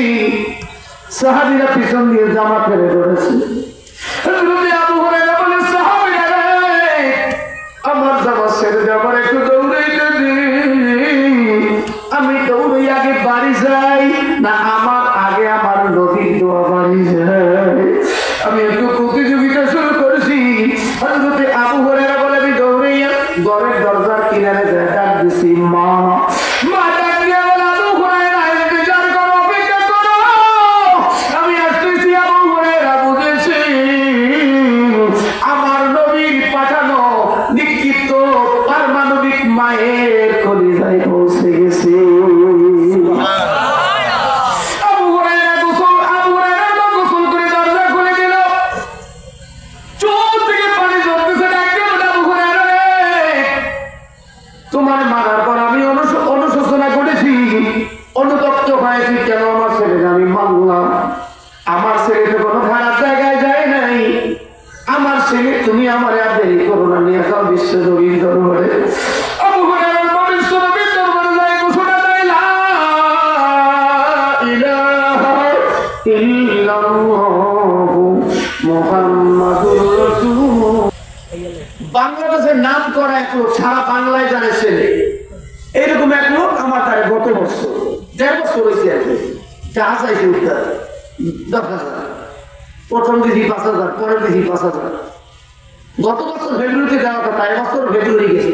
দেখছি সাহাবীরা পিছন দিয়ে জামা ফেলে ধরেছে। হযরত আবু হুরায়রা বলে, সাহাবীরা রে, আমার জামা ছেড়ে যাবার একটু দৌড়াইতে দে। আমি দৌড়ে আগে বাড়ি যাই না আমার আগে আমার নবীর দোয়া বাড়ি যায়? আমি একটু প্রতিযোগিতা শুরু করেছি। হযরত আবু হুরায়রা বলে, আমি দৌড়াইয়া ঘরের দরজার কিনারে ডাক দিছি, মা। মা ডাক দিয়ে বলে, আবু হুরায়রা ইন্তজার করো, অপেক্ষা করো, আমি আসতেছি। আবু হুরায়রা বুঝেছি আমার নবীর পাঠানো নিক্ষিপ্ত পারমাণবিক মায়ের কলিজায় পৌঁছে গেছে। তোমার মারার পর আমি অনুশোচনা করেছি, অনুতপ্ত হয়েছি, কেন আমার ছেলেকে আমি মানলাম। আমার ছেলে তো কোনো খারাপ জায়গায় যায় নাই। আমার ছেলে তুমি আমার আর দেরি করো না, নিয়ে যাও বিশ্ব নবীর দরবারে। আবু হুরায়রা বিশ্ব নবীর দরবারে যায়, ঘোষণা দেয়, লা ইলাহা ইল্লাল্লাহু মুহাম্মাদুর রাসূলুল্লাহ। বাংলাদেশের নাম করা এক লোক, সারা বাংলায় জানে ছেলে, এইরকম এক লোক আমার তার গত বছর 1.5 বছর হয়েছে আর কি, যা চাইছে উত্তর 10,000, প্রথম দিদি 5,000, পরের দিদি 5,000। গত বছর ফেব্রুয়ারিতে দেওয়া কথা, এবছর ফেব্রুয়ারি গেছে।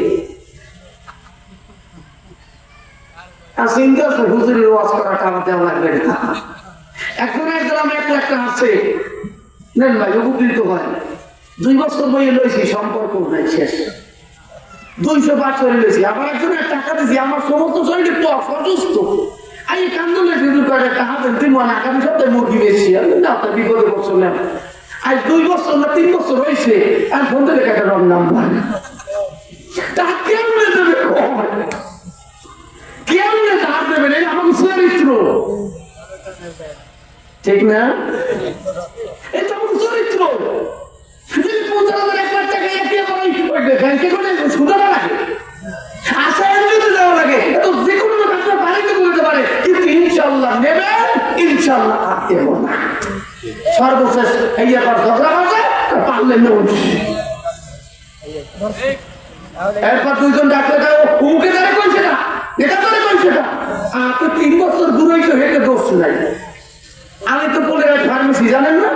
আর চিন্তা আছে হুজুরের ওয়াজ করাটা আমার দেওয়া লাগবে না। এখন একদম 1 লাখ টাকা আছে, নেন ভাই, উপকৃত হয়। 2 বছর বইয়ে লইছি, সম্পর্ক নাই, শেষ। 200 বছর লইছি, আবার একজনের টাকা দিয়েছি, আমার সমস্ত শরীরে তো অসুস্থ। আমি কান্দলে শুধু করে টাকা দেন, তুই মনে আগামী সপ্তাহে মুরগি বেশি না, আপনার বিপদে বছর নেন। আজ 2 বছর না 3 বছর হয়েছে, আর ফোন থেকে একটা রং নাম তা কেমনে দেবে, কেমনে ধার দেবেন? এই আমার চরিত্র, ঠিক না? এটা আমার চরিত্র। সর্বশেষ এরপর 2জন ডাক্তার উমুকে দাঁড়ে কইছে না, এটা করে কইছে না, 3 বছর দূর হয়েছে, হেঁটে দোষ নাই। আমি তো বলে ফার্মেসি জানেন না,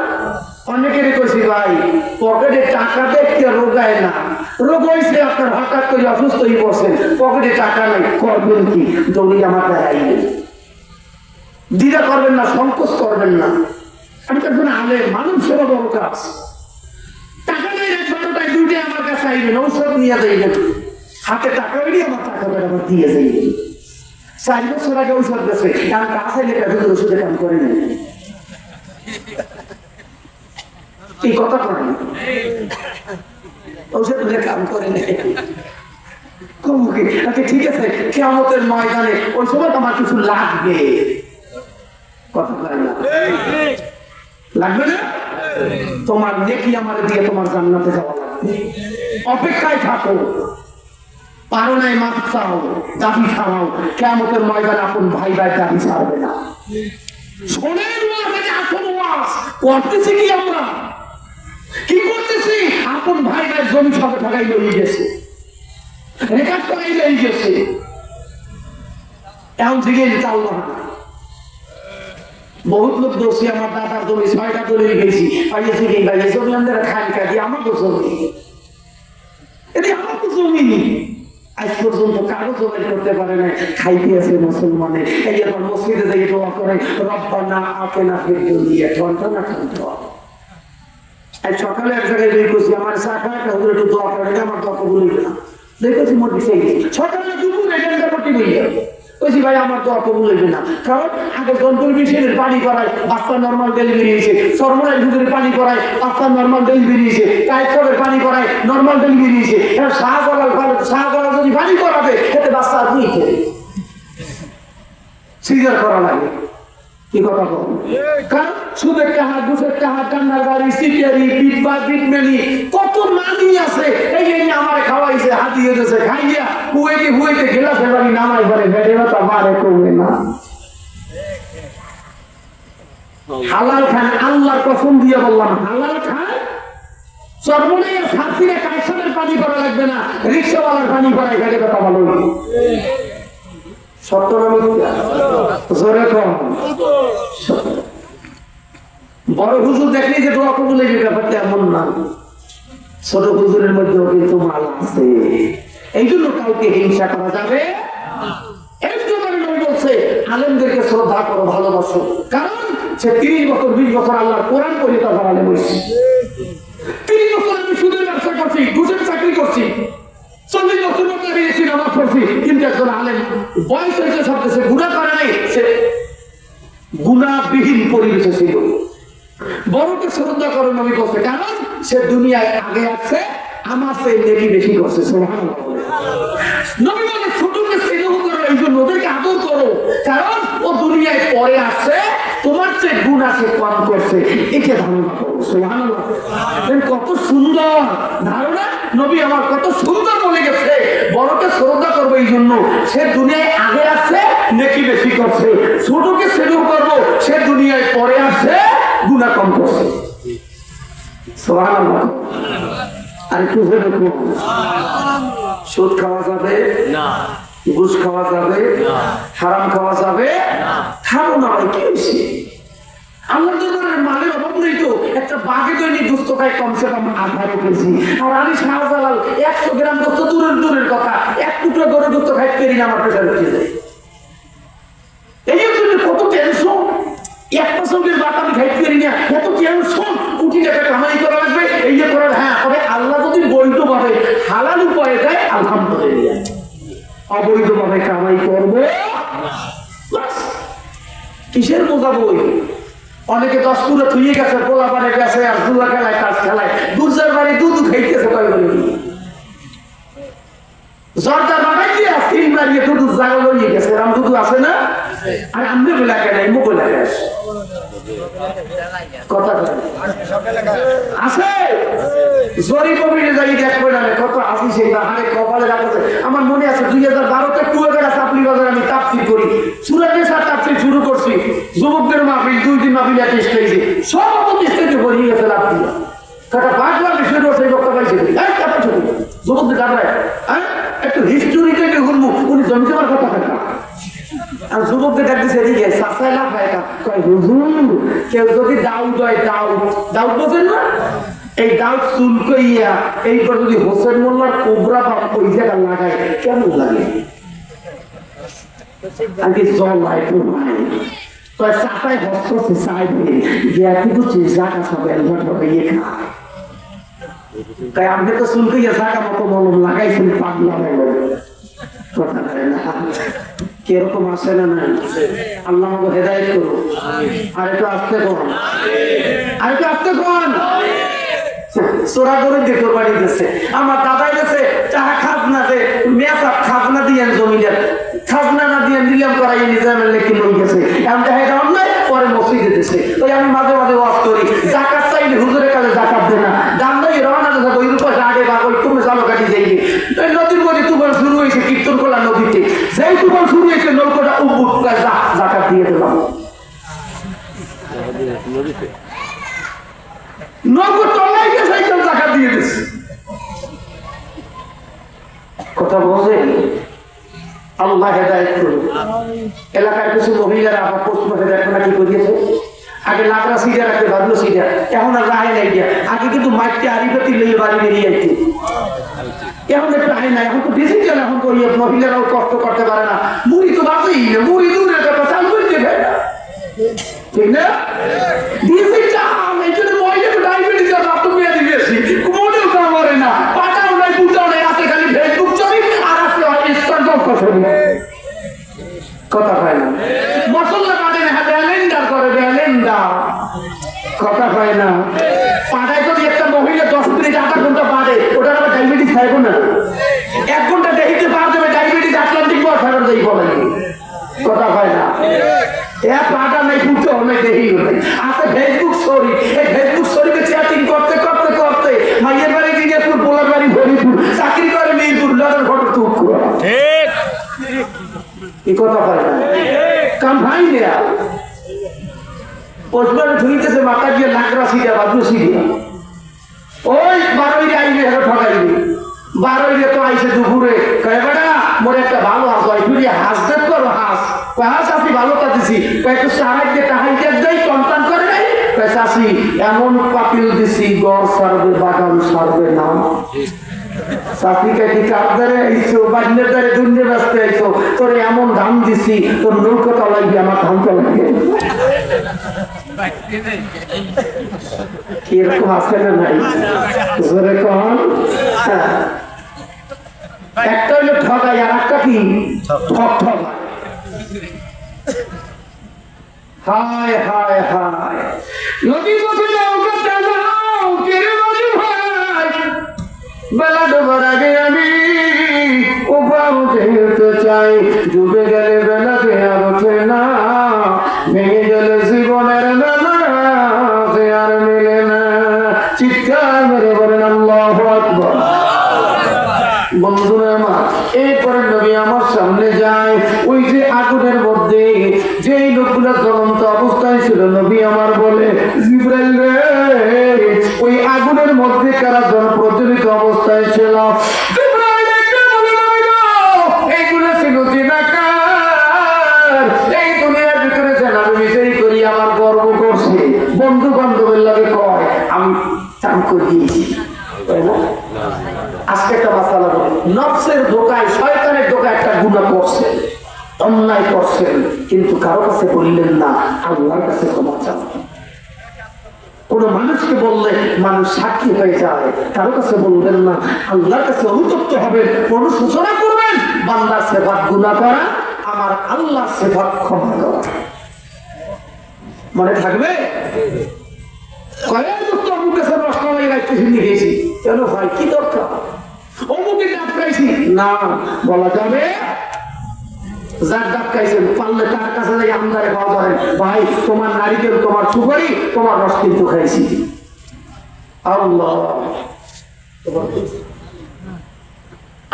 অনেকেরই কইছি ভাই পকেটে টাকা দেখতে রোগায় না, রোগ হয়েছে আপনার, হঠাৎ করে অসুস্থ হয়ে পড়ছেন, পকেটে টাকা নেই, করবেন কি? দৌড়ি আমার আইবেন, দ্বিধা করবেন না, সংকোচ করবেন না। আমি তো একজন আলে মানব সেবা বড় কাজ। টাকা নেই, 12টায় 2টায় আমার কাছে আইবেন, ঔষধ নিয়ে যাইবেন, হাতে টাকা বেরিয়ে আমার টাকা বের আমার দিয়ে যাইবেন। 4 বছর আগে ঔষধ গেছে, কারণ কাছে লেখা ওষুধের কাম করে নেই। এই কথা করেন, ঔষধের কাম করে নেই। আচ্ছা ঠিক আছে, কিয়ামতের ময়দানে ওই সময় আমার কিছু লাগবে, কথা বলেন না, লাগবে না? তোমার নেকি আমার দিয়ে তোমার জান্নাতে যাওয়া লাগবে। অপেক্ষায় থাকো, পারো নাই মাপ চাও, দাবি ছাড়াও, কিয়ামতের ময়দানে আপন ভাই ভাই দাবি ছাড়বে না। শোনেন আসল ওয়াজ করতেছি কি আমরা, কি করতেছি? আপন ভাই ভাই জমি সবে ঠকাই লইয়ে গেছে, রেকর্ড করাই লইয়ে গেছে, এমন থেকে চাল না। বহুত লোক দোষী, আমার দাদার জমি 6টা দলিল গেছি, পাইয়েছি কি ভাই জমি আমাদের খানকা দিয়ে আমার তো জমি, এটি আমার তো জমি। আজ পর্যন্ত কাগজ জবাই করতে পারে না, খাইতে আছে মুসলমানে। এই আমার মসজিদে থেকে দোয়া করে, রব্বানা আতিনা ফিদ দুনিয়া হাসানাতান না খান্তা। আজ সকালে এক জায়গায় বের করছি, আমার শাখা একটা হুজুর একটু দোয়া করে, আমার দোয়া কবুল হইবে না, দেখেছি মোট দিছে সকালে দুপুরে এটা করতে গিয়ে বলছি ভাই আমার দোয়া কবুল হইবে না, কারণ আগে জন্তুর বিষয়ের পানি করায় বাচ্চা নর্মাল ডেলিভারি হয়েছে, সরমরাই হুজুরের পানি করায় বাচ্চা নর্মাল ডেলিভারি হয়েছে, কায়সবের পানি করায় নর্মাল ডেলিভারি হয়েছে। এবার শাহজালাল যদি পানি করাবে এতে বাচ্চা আর দুই খেয়ে সিজার করা লাগে। কি কথা বল? কারণ সুদের টাকা, ঘুষের টাকা, কান্নার বাড়ি, সিটিয়ারি, বিটবা, বিটমেনি, কত মানি আছে। এই যে আমার খাওয়াইছে, হাতিয়ে দিয়েছে, খাইয়া হুয়েতে গেলাসের বাড়ি নামাই পারে, ভেটে ব্যথা মারে কমে না। হালাল খান, আল্লাহর কসম দিয়ে বললাম হালাল খান। চর্মনাইয়ের সাথীরা কাইসানের পানি করা লাগবে না, রিক্সাওয়ালার পানি করাই গেলে কথা ভালো। সত্য না মিথ্যা? জোরে কম। বড় হুজুর দেখলি যে দোয়া কবুল এই ব্যাপারটা এমন না, ছোট হুজুরের মধ্যেও কিন্তু মাল আছে। এই জন্য কাউকে হিংসা করা যাবে। আলেমদেরকে শ্রদ্ধা করো, ভালোবাসো, কারণ সে 30 বছর 20 বছর আল্লাহর কোরআন পড়ে তারপর আলেম হয়েছে। 30 বছর আমি সুদের ব্যবসা করছি, ঘুষের চাকরি করছি, 40 বছর বেরিয়েছি, নামাজ পড়ছি, কিন্তু একজন আলেম বয়স হয়েছে সব দেশে গুণা করে নাই, সে গুণাবিহীন পরিবেশে ছিল। বড়কে শ্রদ্ধা করো নবী বলছে, কারণ সে দুনিয়ায় আগে আছে, আমার সে নেকি বেশি করছে। সুবহানাল্লাহ। নবী বলে ছোটকে স্নেহ করো, এই জন্য ওদেরকে আদর করো, কারণ ও দুনিয়ায় পরে আসছে, তোমার চেয়ে গুণ আছে কম করছে, এটা ধারণা করো। সুবহানাল্লাহ। কত সুন্দর ধারণা, নবী আমার কত সুন্দর বলে গেছে। বড়কে শ্রদ্ধা করবো এই জন্য সে দুনিয়ায় আগে আসছে, নেকি বেশি করছে। ছোটকে স্নেহ করবো, সে দুনিয়ায় পরে আসছে, গুনাহ কম করছে। সুবহানাল্লাহ। আর একটু দেখুন, সুদ খাওয়া যাবে না, ঘুষ খাওয়া যাবে না, হারাম খাওয়া যাবে না, খাবো না ভাই, কি হয়েছে? আমার দরবারের মালের অভাব নেই তো, একটা বাঘে দৈনিক গোস্ত খাই কমসে কম 18 কেজি, আর আমি শাহজালাল 100 গ্রাম গোস্ত দূরের কথা, 1 টুকরো গরুর গোস্ত খাইতে পারি না, আমার প্রেশার উঠে যায়। এই জন্য কত টেনশন, একটা সঙ্গের বাত আমি খাইতে পারি না, এত টেনশন, কোটি টাকা কামাই করা লাগবে, এই যে করার। হ্যাঁ, তবে আল্লাহ যদি বৈধভাবে হালাল উপায়ে দেয় আলহামদুলিল্লাহ, অবৈধভাবে কামাই করবে কিসের বোঝা বই। অনেকে 10 পুরো থুয়ে গেছে, পোলা পারে গেছে, আর জুয়া খেলায়, কাজ খেলায়, দুর্জার বাড়ি দুধ খাইতেছে, কয় বলে জর্দা বানাই দিয়ে সিল মারিয়ে দুধ জাগা লইয়ে গেছে, এরকম দুধ আছে না? আর আমি বলে লাগে নাই, মুখ লাগে কথা আছে। জরি কমিটি যাই দেখবে না কত আসি, সেই হারে কপালে রাখছে। আমার মনে আছে 2012-তে কুয়াকাটা চাপলি বাজার আমি তাফসীর করি, সুরাতের সাথে তাফসীর শুরু করছি। যুবকদের মাহফিল, 2 দিন মাহফিল একটা স্টেজে, সব স্টেজে ভরিয়ে গেছে লাভ দিয়ে। একটা বাগলার বিষয় সেই বক্তা পাইছে, যুবকদের দাঁড়ায়, হ্যাঁ একটু হিস্টোরিকে ঘুরবো, উনি জমি জমার কথা দেখা। আর যুবকদের ডাকতেছে এদিকে, চাষায় লাভ হয়, কেউ যদি দাউদ হয়, দাউদ বোঝেন না, এই দাউদ চুল কইয়া এইবার যদি হোসেন মোল্লার কোবরা বা ওই জায়গা লাগায়, কেমন লাগে? আগে জল হয় চাষায় হস্ত চাইবে কিন্তু জায়গা সব ইয়ে খায়। তাই আপনি তো চুল কইয়া জায়গা মতো মলম লাগাইছেন, পাগলা কথা বলে না, কিরকম আসে না? না, আল্লাহ আমাকে হেদায়েত করুন। আর একটু আসতে কোন, আর একটু আসতে কোন। চোরা করে দেখো বাড়ি গেছে, আমার দাদাই গেছে টাকা খাজনা দে, মেয়াসাব খাজনা দিয়ে জমিদার, খাজনা না দিয়ে নিলাম করাই নিজামের লেখি লই গেছে, এমন দেখা যায় অন্যায়, পরে মসজিদে দিতেছে। ওই আমি মাঝে মাঝে ওয়াজ করি, জাকাত চাইলে হুজুরের কাছে জাকাত দে না, দাম নাই রওনা দিতে ওই রূপায় আগে বা ওই তুমি জালো কাটি যাইবে। নদীর মধ্যে তুফান শুরু হয়েছে, কীর্তন করলাম নদীতে, যেই তুফান শুরু হয়েছে নৌকোটা উবুট জাকাত দিয়ে দিলাম। নৌকো তলায় গেছে, জাকাত দিয়ে দিচ্ছে। কথা বোঝেন? আল্লাহ হেদায়েত করুন। এলাকার কিছু মহিলারা আবার পশ্চিম হেদায়েত না কি করিয়েছে, আগে লাকড়া সিজা রাখতে ভাবলো সিজা, এখন আর রায় নাই গিয়া। আগে কিন্তু মাইকটা আরিফাতি লইয়ে বাড়ি বেরিয়ে যাইছে, এখন একটু আয় না, এখন তো ডিজিটাল, এখন তো মহিলারাও কষ্ট করতে পারে না, মুড়ি তো বাঁচেই না, মুড়ি দূরের কথা, চাল করতে পারে না, ঠিক না? ডিজিটাল এই জন্য মহিলাকে ডায়াবেটিস আর রক্তপিয়া দিয়েছি, মনেও কাম করে না, পাটাও নাই, পুটাও নাই, আছে খালি ফেসবুক চলি আর আছে ইনস্টাগ্রাম চলি, কথা হয় না। মশলা কাটে না, ব্যালেন্ডার করে, ব্যালেন্ডার, কথা হয় না। পাটায় যদি একটা মহিলা 10 মিনিট 8 ঘন্টা পারে, ওটার আবার ডায়াবেটিস খাইব না, 1 ঘন্টা দেখিতে পার দেবে ডায়াবেটিস, আটলান্টিক বর্ষার যাই বলে, কথা হয় না। পাটা নাই, পুটাও নাই, দেখি আছে ফেসবুক স্টোরি, এই ফেসবুক স্টোরিতে চ্যাটিং করতে করতে করতে মাইয়ের বাড়ি দিনাজপুর, পোলার বাড়ি হরিপুর, চাকরি করে মিরপুর, লড়ার ফটো টুক করে, এই কথা হয় না, কাম ভাই দেয়া। ওসমানে ধুইতেছে মাথা দিয়ে নাকরা সিটা বাদু সিটা ওই 12 আইবে হেরো ঠকাইবে 12 তো আইসে দুপুরে কয় বেটা মোর একটা ভালো হাঁস হয় তুই হাঁস দেখ করো হাঁস হাঁস আপনি ভালো কাটিছি কয়েকটু সারাই দিয়ে টাহাই দেয় কন্টান করে নাই চাষি এমন পাতিল দিছি গড় সারবে বাগান সারবে না চাষিকে কি কাপদারে আইছো বান্নের দ্বারে দুনিয়া ব্যস্ত আইছো তোর এমন ধান দিছি তোর নৌকা তলাইবি আমার ধান তলাইবে এরকম আছে না নাই জোরে কন একটা হইলো ঠগাই আর একটা কি ঠক ঠগাই হায় হায় হায় নদী পথে নৌকা চালাও কেড়ে বাজু ভাই বেলা ডোবার আগে আমি উপাও যেতে চাই ডুবে গেলে বেলাতে আর ওঠে না ভেঙে গেলে জীবনের বেলা সে আর মিলে না চিৎকার মেরে বলেন আল্লাহু আকবার বন্ধুরা আমার এরপরে নবী আমার সামনে যায় ওই যে আগুনের মধ্যে যেই লোকগুলো জ্বলন্ত অবস্থায় ছিল নবী আমার বলে জিবরাইল রে ওই আগুনের মধ্যে কারা জন প্রজ্বলিত অবস্থায় ছিল জিবরাইল একটা বলে এইগুলো ছিল জিনাকার এই দুনিয়ার ভিতরে যেন আমি বিজয়ী করি আমার গর্ব করছে বন্ধু বান্ধবের লাগে কয় আমি চান করে দিয়েছি তাই না আজকে একটা মাসালা নফসের ধোকায় শয়তানের ধোকায় একটা গুনাহ করছে অন্যায় করছেন কিন্তু কারো কাছে বললেন না আল্লাহর কাছে ক্ষমা চান কোন মানুষকে বললে মানুষ সাক্ষী হয়ে যায় কারো কাছে বলবেন না আল্লাহর কাছে অনুতপ্ত হবেন অনুশোচনা করবেন বান্দার সেবাত গুনাহ করা আমার আল্লাহ সেবাত ক্ষমা করা মনে থাকবে কয়েক দুঃখ অমুকের সাথে প্রশ্ন হয়ে যাচ্ছে গেছি কেন ভাই কি দরকার অমুকে ডাকাইছি না বলা যাবে যার ডাকাইছেন পারলে তার কাছে যাই আমদারে পাওয়া করেন ভাই তোমার নারিকেল তোমার সুপারি তোমার রস কিন্তু খাইছি আল্লাহ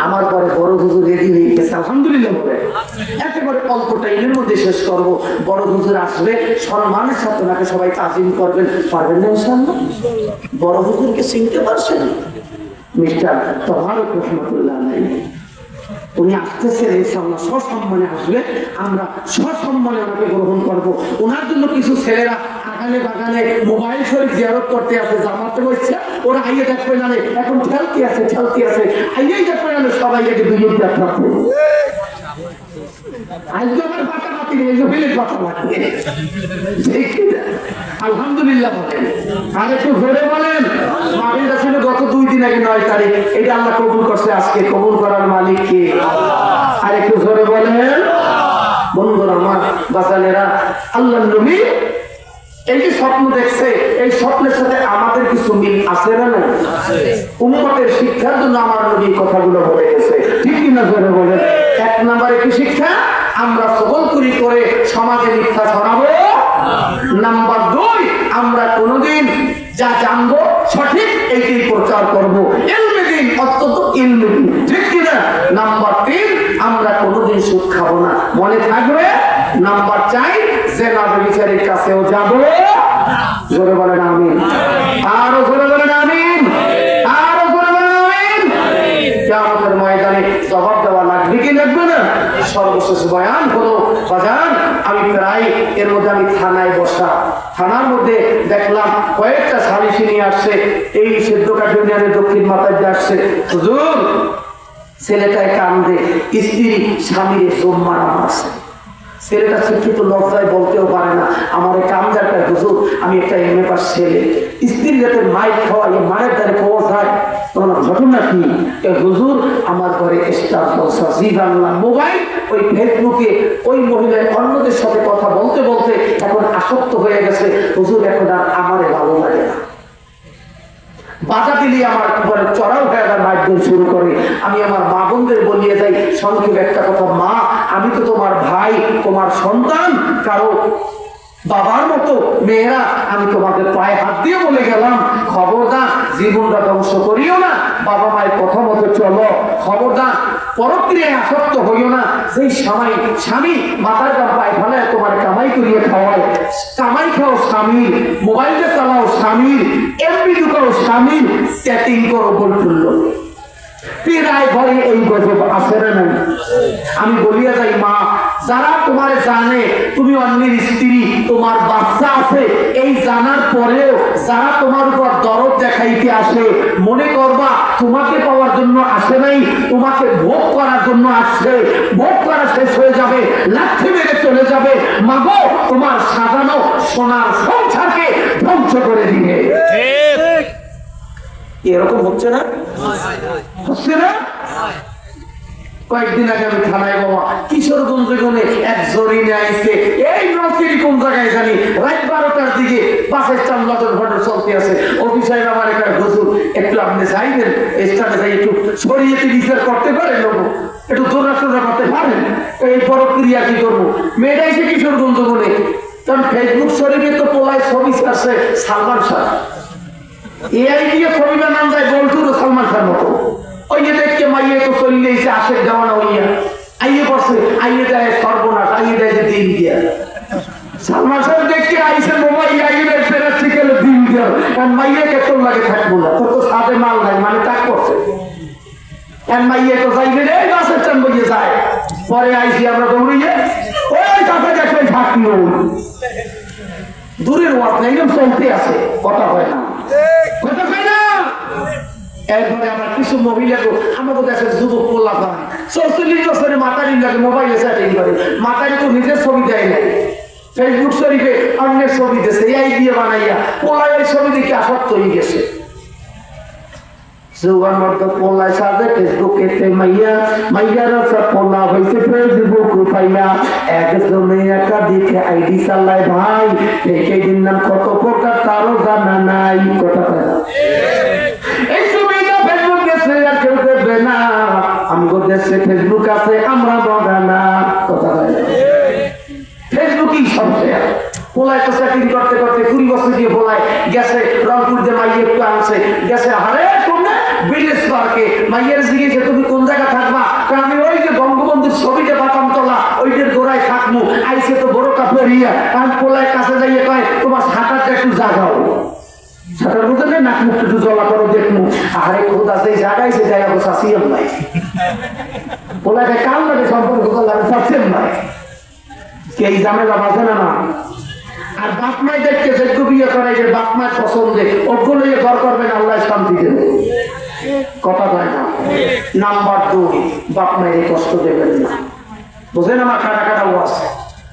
আমার পরে বড় হুজুর রেডি হয়ে গেছে আলহামদুলিল্লাহ বলে একেবারে অল্প টাইমের মধ্যে শেষ করবো বড় হুজুর আসবে সম্মানের সাথে ওনাকে সবাই তাজিম করবেন পারবেন না ইনশাআল্লাহ বড় হুজুরকে চিনতে পারছেন মিস্টার তবারক রহমাতুল্লাহ আলাইহি উনি আসতেছেন ইনশাআল্লাহ সসম্মানে আসবে আমরা সসম্মানে ওনাকে গ্রহণ করবো ওনার জন্য কিছু ছেলেরা আগানে বাগানে মোবাইল শরীফ জিয়ারত করতে আছে জামাতে বসছে ওরা আইয়ে দেখবে না এখন ঠেলতে আছে আইয়েই দেখবে না সবাই একে দুজন দেখা করবে আজকে আমার বাটা বাতি নেই জমিলের কথা লাগবে আলহামদুলিল্লাহ বলেন আর একটু ধরে বলেন মাহফিলটা ছিল গত 2 দিন আগে 9 তারিখ এটা আল্লাহ কবুল করছে আজকে কবুল করার মালিক কে আর একটু ধরে বলেন বন্ধুরা আমার বাসানেরা আল্লাহর নবী এই যে স্বপ্ন দেখছে এই স্বপ্নের সাথে আমাদের কিছু মিল আছে না নাই উম্মতের শিক্ষার জন্য আমার নবী কথাগুলো বলে গেছে ঠিক কিনা ধরে বলেন 1 নম্বরে কি শিক্ষা আমরা সবল করে সমাজে মিথ্যা ছড়াবো নাম্বার 2 আমরা কোনদিন যা জানবো সঠিক এইটাই প্রচার করবো ইলমে দ্বীন অত্যন্ত ইলমে দ্বীন ঠিক কিনা নাম্বার 3 আমরা কোনদিন সুদ খাবো না মনে থাকবে নাম্বার 4 জেনা বিচারের কাছেও যাবো জোরে বলেন আমিন আরো জোরে বলেন আমিন আরো জোরে বলেন আমিন কিয়ামতের ময়দানে জবাব দেওয়া লাগবে কি লাগবে না সর্বশেষ বয়ান হলো বাজান আমি প্রায় এর মধ্যে আমি থানায় বসা থানার মধ্যে দেখলাম কয়েকটা সালিশি নিয়ে আসছে এই সিদ্ধকাঠ ইউনিয়নের দক্ষিণ মাথায় আসছে হুজুর ছেলেটায় কান্দে স্ত্রী স্বামীর জম্মার আছে ছেলেটা শিক্ষিত লজ্জায় বলতেও পারে না আমার এই কামজারটা হুজুর আমি একটা এমএ পাস ছেলে স্ত্রীর যাতে মাইক খাওয়া এই মায়ের দ্বারে পাওয়া যায় তোমার ঘটনা কি হুজুর আমার ঘরে স্টার জলসা জি বাংলা মোবাইল ওই ফেসবুকে ওই মহিলার অন্যদের সাথে কথা বলতে বলতে এখন আসক্ত হয়ে গেছে হুজুর এখন আর আমারে ভালো লাগে না বাধা দিলে আমার উপরে চড়াও হয়ে আবার মারধর শুরু করে আমি আমার মা বোনদের বলিয়ে যাই সংক্ষেপ একটা কথা মা আমি তো তোমার ভাই তোমার সন্তান কারো বাবার মতো মেয়েরা আমি তোমাদের পায়ে হাত দিয়ে বলে গেলাম খবরদার জীবনটা ধ্বংস করিও না বাবা মায়ের কথা মতো চলো খবরদার পরক্রিয়ায় আসক্ত হইও না। সেই স্বামী মাথার গাম পায় ফেলে তোমার কামাই করিয়ে খাওয়ায়, কামাই খাও স্বামীর, মোবাইলটা চালাও স্বামীর, এমবি ঢুকাও স্বামীর, চ্যাটিং করো বলতুল্য। প্রায় ঘরে এই গজব আসে না নাই? আমি বলিয়া যাই মা, যারা তোমার জানে তুমি অন্যের স্ত্রী, তোমার বাচ্চা আছে, এই জানার পরেও যারা তোমার উপর দরদ দেখাইতে আসে, মনে করবা তোমাকে পাওয়ার জন্য আসে নাই, তোমাকে ভোগ করার জন্য আসছে। ভোগ করা শেষ হয়ে যাবে, লাঠি মেরে চলে যাবে, মাগো তোমার সাজানো সোনার সংসারকে ধ্বংস করে দিবে। এরকম হচ্ছে না? হচ্ছে না? কয়েকদিন আগে আমি থানায় বাবা কিশোরগঞ্জে গনে এক জরিনে আইছে, এই নচির কোন জায়গায় জানি, রাত 12টার দিকে বাসের স্ট্যান্ড লটর ফটর চলতে আছে। অফিসার আমার একটা হুজুর একটু আপনি চাইবেন স্ট্যান্ডে যাই একটু ছড়িয়েতে বিচার করতে পারেন, লোক একটু জোরা টোরা করতে পারেন, এই প্রক্রিয়া কি করবো? মেয়েরা এসে কিশোরগঞ্জ গনে, কারণ ফেসবুক শরীরে তো পোলায় ছবি ছাড়ছে সালমান শাহ, এআই দিয়ে ছবি বানান যায় বলতুরও সালমান শাহ মতো। ওই যে দেখকে মাইয়ে তো চললে এসে আশেক দেওয়ানা হইয়া আইয়ে বসে, আইয়ে দেয় সর্বনাশ, আইয়ে দেয় যে দিন দিয়া। সালমান শাহ দেখকে আইসে মোবাইল আইয়ে দেয় প্যারাথিক্যালে দিন দিয়া, কারণ মাইয়ে কেতন লাগে থাকবো না, তোর তো সাথে মাল নাই, মানে তাক করছে। কারণ মাইয়ে তো যাইবে রে বাসের চান বইয়ে যায়। পরে আইসি আমরা দৌড়িয়ে ওই কাছে দেখে থাকলো, দূরের ওয়াজ না, একদম চলতে আছে, কথা হয় না, কথা হয় না। এরপরে আমার কিছু মহিলা আমাদের দেশের যুবক পোলা পান 44 বছরে মাতারি লাগে মোবাইলে সেটিং করে, মাতারি তো নিজের ছবি দেয় নাই, ফেসবুক শরীফে অন্যের ছবি দিয়েছে, এই দিয়ে বানাইয়া পোলায় এই ছবি দেখে আসক্ত হয়ে গেছে। যৌবন মর্দ পোলায় সাজে ফেসবুকেতে মাইয়া, মাইয়ার পোলা হয়েছে ফেসবুক পাইয়া, একজনে একাধিক আইডি চালায় ভাই, দেখে দিন নাম কত প্রকার তারও জানা নাই, কথা পায় না। এই ছবিটা ফেসবুক গেছে আর কেউ দেখবে না, আমগো দেশে ফেসবুক আছে আমরা বগা না, কথা পায় না। ফেসবুকই সবচেয়ে পোলায় তো সেটিং করতে করতে 20 বছর দিয়ে পোলায় গেছে রংপুর যে মাইয়ে একটু আনছে, গেছে হারে তোমরা বিলেস পার্কে, মাইয়ের জিজ্ঞেসে তুমি কোন জায়গা থাকবা, আমি ওই যে বঙ্গবন্ধুর ছবিতে বাতাম তোলা ওইটার গোড়ায় থাকবো, আইসে তো বড় কাপড়িয়া, কারণ পোলায় কাছে যাইয়ে কয় তোমার সাঁতারটা একটু জাগাও, সাঁতার বুঝে নেই নাক মুখ একটু জলা করো দেখবো, আরে খোদা সেই জায়গায় সে জায়গা বসাছিলাম নাই, পোলাকে কাল লাগে সম্পর্ক করলাম চাচ্ছেন নাই, এই ঝামেলা বাঁচে না না। আর বাপমাই দেখতে যোগ্য বিয়ে করে যে বাপমার পছন্দে ওগুলো ঘর করবেন, আল্লাহ শান্তি দেবে, কথা হয় না। নাম্বার 2, বাপমাইরে কষ্ট দেবেন না, বুঝেন আমার কাটা কাটা ওয়াজ।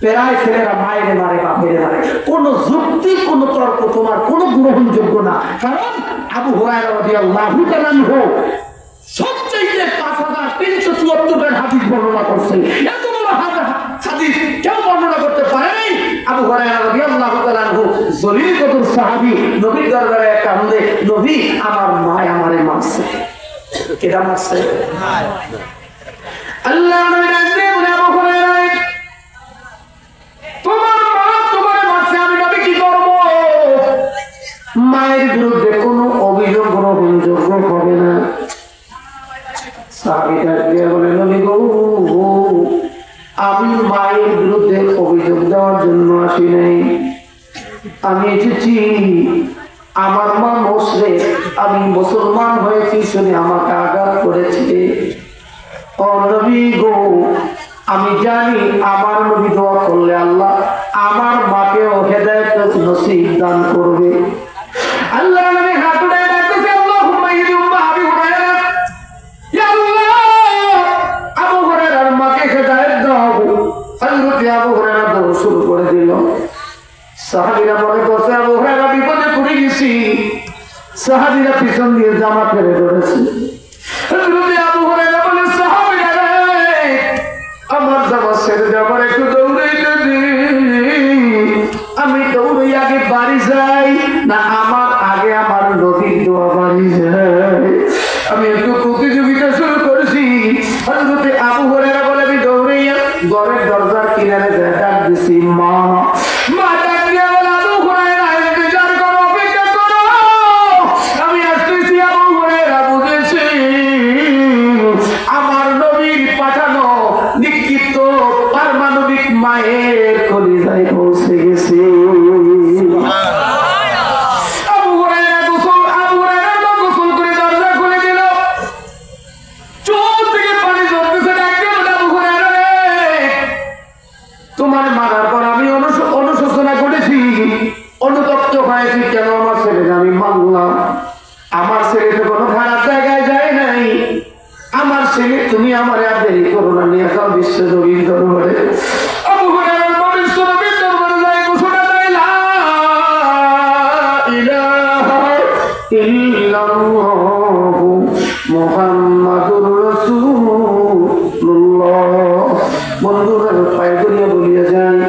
প্রায় ছেলেরা মায়েরে মারে বাপেরে মারে, কোন যুক্তি কোন তর্ক তোমার কোন গ্রহণযোগ্য না, কারণ আবু হুরায়রা রাদিয়াল্লাহু তাআলা আনহু সবচেয়ে 5374 হাদিস বর্ণনা করছেন, এত বড় হাদিস কেউ বর্ণনা করতে পারে নাই। আবু হুরায়রা রাদিয়াল্লাহু তাআলা আনহু জলিল কদর সাহাবী, নবীর দরবারে কান্দে, নবী আমার মা আমারে মারছে, কেডা মারছে? আল্লাহ নবী ডাকতে বলে আবু হুরায়রা তোমার মা তোমারে মারছে, আমি নবী কি করব? মায়ের বিরুদ্ধে কোনো অভিযোগ গ্রহণযোগ্য হবে না। সাহাবী ডাকতে বলে নবী গো, আমি মায়ের বিরুদ্ধে অভিযোগ দেওয়ার জন্য আসি নাই, আমি এসেছি আমার মা মুসলিম, আমি মুসলমান হয়েছি শুনে আমাকে আঘাত করেছে। ও নবী গো, আমি জানি আমার নবী দোয়া করলে আল্লাহ আমার মাকেও হেদায়েত নসিব দান করবে। আল্লাহ নবী হাত উঠায় ডাকতেছে, আল্লাহুম্মা ইহদি উম্মা আবি হুরায়রা, ইয়া আল্লাহ আবু হুরায়রার মাকে হেদায়েত দাও। হযরত আবু হুরায়রা দোয়া শুরু করে দিল। সাহাবীরা মনে করছে আবু হুরায়রা বিপদে পড়ে গেছি, সাহাবীরা পিছন দিয়ে জামা ফেলে ধরেছে। হযরত আবু হুরায়রা বলে, সাহাবীরা রে আমার জামা ছেড়ে যাবার একটু দৌড়াইতে দি, আমি দৌড়ে আগে বাড়ি যাই না আমার আগে আমার নবীর দোয়া বাড়ি যায়? আমি একটু প্রতিযোগিতা শুরু করেছি। হযরত আবু হুরায়রা বলে, আমি দৌড়াইয়া ঘরের দরজার কিনারে ডাক দিছি, মা। মা ডাক দিয়ে বলে, আবু হুরায়রা ইন্তজার করো, অপেক্ষা করো, আমি আসতেছি। আবু হুরায়রা বুঝেছি আমার নবীর ইল্লাল্লাহু মুহাম্মাদুর রাসূলুল্লাহ। বন্ধুরা, পায়ে ধরিয়া বলিয়া যায়,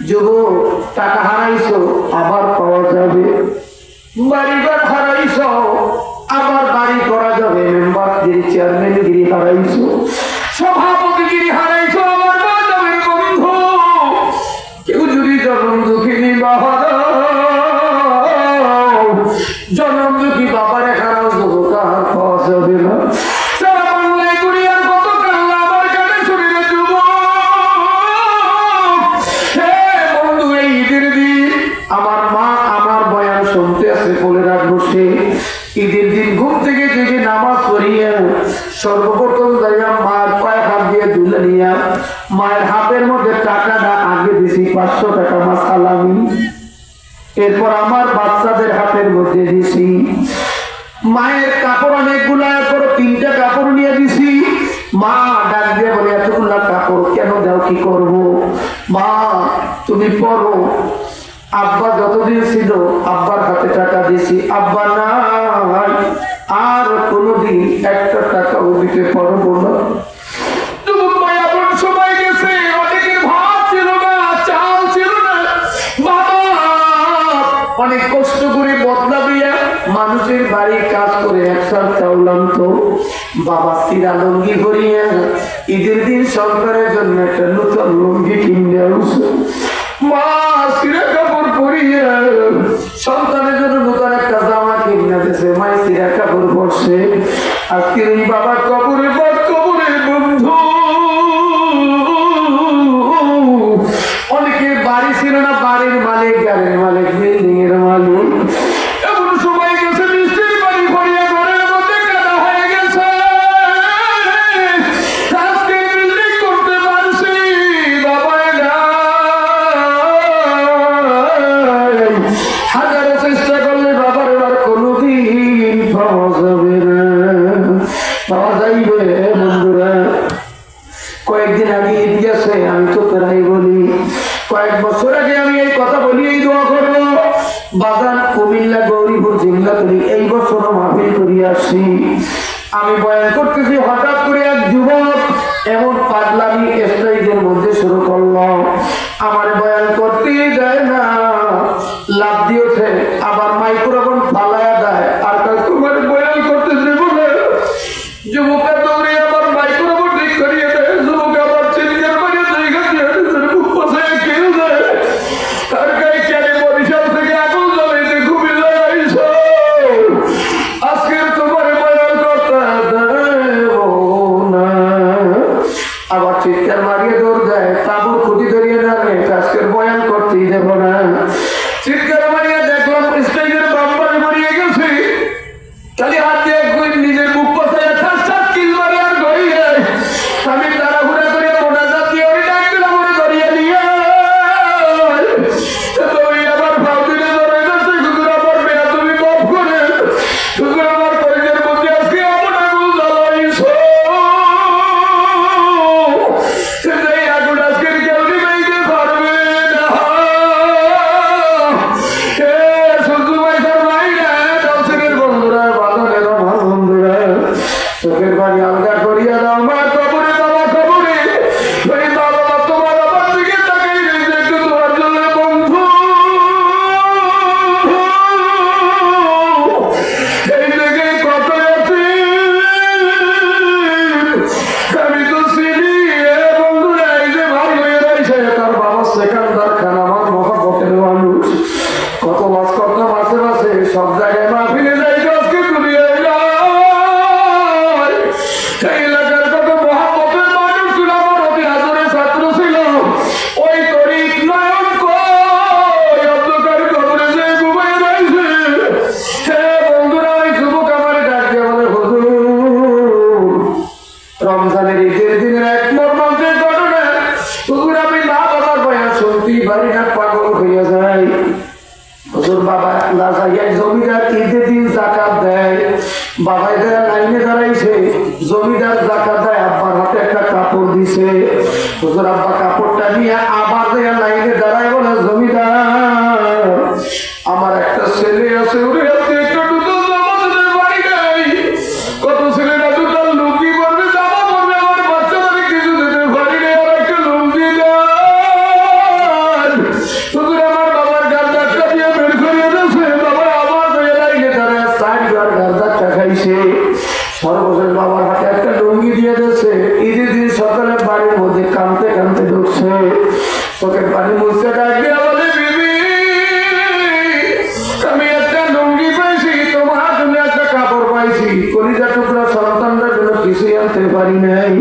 যুবক, টাকা হারাইছো আবার পাওয়া যাবে, বাড়িঘর হারাইছো আবার বাড়ি করা যাবে, মেম্বারগিরি চেয়ারম্যানগিরি হারাইছো, সভাপতিগিরি হারাইছো আবার পাওয়া যাবে। বন্ধু, কেউ যদি জন্ম দুঃখিনী বাবা জন্ম দুঃখী বাবার হারাও যুবক আর পাওয়া যাবে না। সারা বাংলায় দুনিয়ার কত কান্না আমার কানে শরীরে যুবক। হে বন্ধু, এই ঈদের দিন আমার মা আমার বয়ান শুনতে আছে, বলে রাখবো সে ঈদের দিন ঘুম থেকে জেগে নামাজ পড়িয়া সর্বপ্রথম যাইয়া মার পায়ে হাত দিয়ে তুলে নিয়া মায়ের হাতের মধ্যে টাকাটা আগে দিছি 500 টাকা মাসালামি, এরপর আমার বাচ্চাদের হাতের মধ্যে দিছি। মায়ের কাপড় অনেকগুলা, এরপর 3টা কাপড় নিয়ে দিছি। মা ডাক দিয়ে বলে, এতগুলা কাপড় কেন দাও, কি করব? মা তুমি পরো। আব্বা যতদিন ছিল আব্বার হাতে টাকা দিছি, আব্বা নাই, আর কোনদিন একটা টাকাও দিতে পারবো না। সময় গেছে, অনেকের ভাত ছিল না, চাল ছিল না, বাবা অনেক কষ্ট করে বদলা দিয়া মানুষের বাড়ি কাজ করে একসাথ চাউল আনতো। বাবা সিরা লুঙ্গি ভরিয়া ঈদের দিন সরকারের জন্য একটা নতুন লুঙ্গি কিনে আনছে। মা সিরা কাপড় পরিয়া সন্তানের জন্য নতুন একটা জামা কিনে দিয়েছে। মায়ের সিরা কাপড় পরছে। আজকের এই বাবার কবরে বাদ কবরে বন্ধু, অনেকে বাড়ি ছিল না, বাড়ির মালিক, গাড়ির মালিক, বিল্ডিং এর মালিক। এমন সময় গেছে মিষ্টির বাড়ি ভরিয়া ঘরের মধ্যে কাদা হয়ে গেছে। আজকে বিল্ডিং করতে পারছি, বাবা হাজারো চেষ্টা করলে বাবার এবার কোনোদিন পাওয়া যাবে না, পাওয়া যাইবে। বন্ধুরা, কয়েকদিন আগে ঈদ গেছে, আমি তো প্রায় বলি, কয়েক বছর আগে আমি এই কথা বলি, এই দোয়া করবো, বাগান কুমিল্লা গৌরীপুর জিল্লা করি, এই বছরও মাহফিল করিয়া আসি। আমি বয়ান করতেছি, হঠাৎ করে এক যুবক এমন পাগলামি স্টেজের মধ্যে শুরু করলো, আমার বয়ান করতেই দেয় না, লাভ দিয়েছে, আবার মাইক্রোফোন ফালায়া দেয়, আর তোমার বয়ান করতে দেব না। যুবকের দৌড়ে আবার মাইক্রোফোন ঠিক করিয়ে দেয়, যুবক আবার চিৎকার করে জায়গা দিয়ে বুক পাশায় খেয়ে দেয়। তার গায়ে কেন বরিশাল থেকে আগুন জ্বালাইতে কুমিল্লায় আইছো, আজকে তোমার বয়ান করতে দেব না। আবার চিৎকার মারিয়ে দৌড় দেয়, তাবুর খুঁটি ধরিয়ে দাঁড়ে, আজকের বয়ান করতেই দেব না। চিৎকার মারিয়ে দেখলাম স্টেজের বাম্পারে মরিয়ে গেছে, খালি হাত দিয়ে নিজের বুক পাশায় ঠাস ঠাস কিল মারি আর গড়িয়ে। আমি তাড়াহুড়া করে মোনাজাত দিয়ে ওরে ডাক দিলাম, ওরে গড়িয়ে নিয়ে তুমি আবার ভাব দিলে ধরে যাচ্ছে, হুজুর আমার মেয়া তুমি মাফ করে, হুজুর আমার পরিচয়ের মধ্যে আজকে এমন আগুন জ্বালাইছো, সেই আগুন আজকের কেউ নিভাইতে পারবে না। চোখের পানি আলগা করিয়া দাও, মা কবরে, বাবা কবরে, ওই বাবা তোমার আমার দিকে তাকাই রয়েছে একটু তোমার জন্য। বন্ধু, এই জায়গায় কত আছে আমি তো চিনি। বন্ধুরা, এই যে ভাই হয়ে রয়েছে, তার বাবা সেখানকার খান, আমার মহাপথের মানুষ, কত মাছ কত মাছে মাছে সব জায়গায় মা ফিরে যাই, আজকে দুনিয়ায় এলাকার কত মহাপতের মানুষ ছিল, আমার অতি আদরের ছাত্র ছিল, ওই তরিক নয়ন অন্ধকার কবরে যে ঘুমাই রয়েছে। সে বন্ধুরা, ওই যুবক আমার ডাক দিয়ে বলে, হুজুর রমজানের ঈদের দিনের এক মর্মান্তের ঘটনা, হুজুর আমি না বাবার বয়ান শুনতেই পারি না, পাগল হইয়া যায়। হুজুর বাবা জমিদার ঈদের দিন জাকাত দেয়, বাবাই দেয় লাইনে দাঁড়াইছে, জমিদার জাকাত দেয়, আব্বার হাতে একটা কাপড় দিছে। হুজুর আব্বা কাপড়টা নিয়ে আবার দেয়া লাইনে দাঁড়ায়, বলে জমিদার আমার একটা ছেলে আছে, ওরে আজকে একটা দুটো জামা সর্বশেষ বাবার হাতে একটা লুঙ্গি দিয়ে দিচ্ছে। ঈদের দিন সকালে বাড়ির মধ্যে কাঁদতে কাঁদতে ঢুকছে, চোখের পানি মুছতে ডাক দিয়া বলে, বিবি আমি একটা লুঙ্গি পাইছি, তোমার জন্য একটা কাপড় পাইছি, কলিজা টুকরা সন্তানদের জন্য কিছুই আনতে পারি নাই।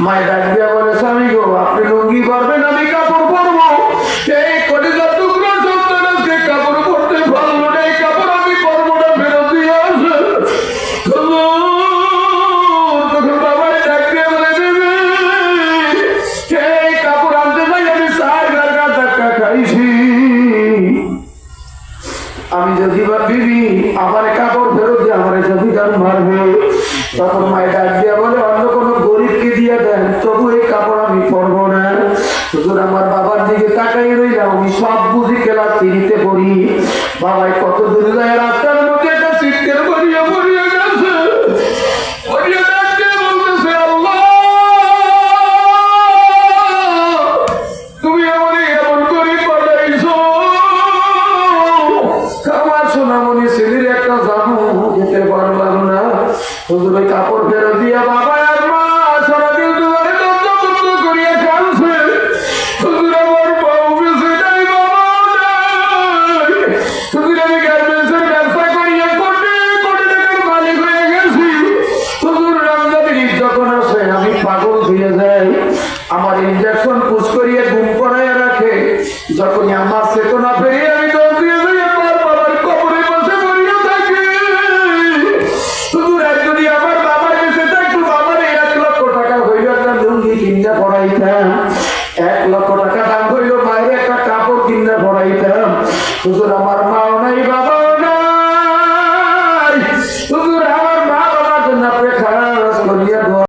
মায়ের ডাক দিয়া বলে, স্বামী গো আপনি লুঙ্গি পরবেন, আমি কাপড় পরবো। এই কলিজা টুকরা সন্তান আজকে কাপড় পরতে পারলো না, এই কাপড় আমি পরবো না, ফেরত দিয়ে আসে। তখন বাবার ডাক দিয়া বলে, বিবি এই কাপড় আনতে যাই আমি 4 টাকা ধাক্কা খাইছি, আমি যদি বা বিবি আমার কাপড় ফেরত দিয়ে আমার যদি গান মারবে। তখন মায়ের ডাক দিয়া বলে, অন্য কোনো গরিবকে দিয়ে দেন, তবু এই কাপড় আমি পরবো না। হুজুর আমার বাবার দিকে তাকাই রইলাম, আমি সব বুঝি ক্লাস 3-তে পড়ি। বাবাই কত দূর যায়, রাস্তার মধ্যে একটা সিটকের বড়িয়ে বড়িয়ে গেছে, বড়িয়ে ডাক দিয়ে বলতেছে, আল্লাহ তুমি আমাকে এমন করে পাঠাইছো, আমার সোনামণি ছেলের একটা জানু যেতে পারলাম না। হুজুর ওই কাপড় ফেরত দিয়া বাবা আর মা সারাদিন দুয়ারে দত্ত করিয়া কাঁদছে। হুজুর আমার বউ বেঁচে নাই, বাবা নাই। হুজুর আমি গার্মেন্টসের ব্যবসা করিয়া কোটি কোটি টাকার মালিক হয়ে গেছি। হুজুর রমজানের ঈদ যখন আসে আমি পাগল হয়ে যাই, আমার ইনজেকশন পুশ করিয়ে ঘুম পড়াইয়া রাখে। যখনই আমার চেতনা ফেরিয়ে আমি দৌড় দিয়ে যাই, আমার বাবার কবরের পাশে পড়িয়া থাকি। হুজুর যদি আমার বাবা বেঁচে থাকতো, বাবার 1 লক্ষ টাকা হইল একটা লুঙ্গি কিনা পড়াইতাম, 1 লক্ষ টাকা দাম হইল মায়ের একটা কাপড় কিনা পড়াইতাম। হুজুর আমার মাও নাই, বাবা